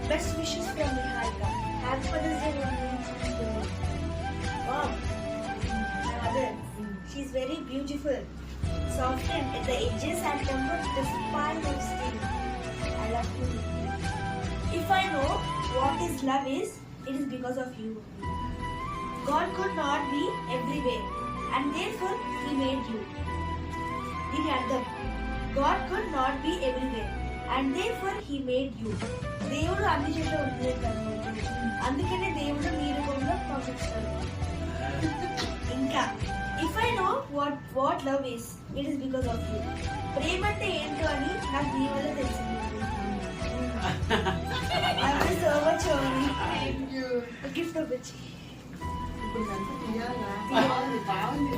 Best wishes from Niharika. Happy Mother's Day, Mummy. Wow. My mother. She's very beautiful. Softened at the edges and tempered with a spine of steel. I love you. If I know what is love is, it is because of you. God could not be everywhere, and therefore He made you. దీని అర్థం God could not be everywhere and therefore he made you. దేవుడు అన్ని చోట్ల ఉండలేదు అనమాట, అందుకనే దేవుడు మీ రూపంలో పంపిస్తాడు. ఇంకా if I know what love is, it is because of you. ప్రేమ అంటే ఏంటో అని నాకు నీ వల్ల తెలిసింది. సో మచ్ గిఫ్ట్ వచ్చి ఇప్పుడు తీయాలా? బాగుంది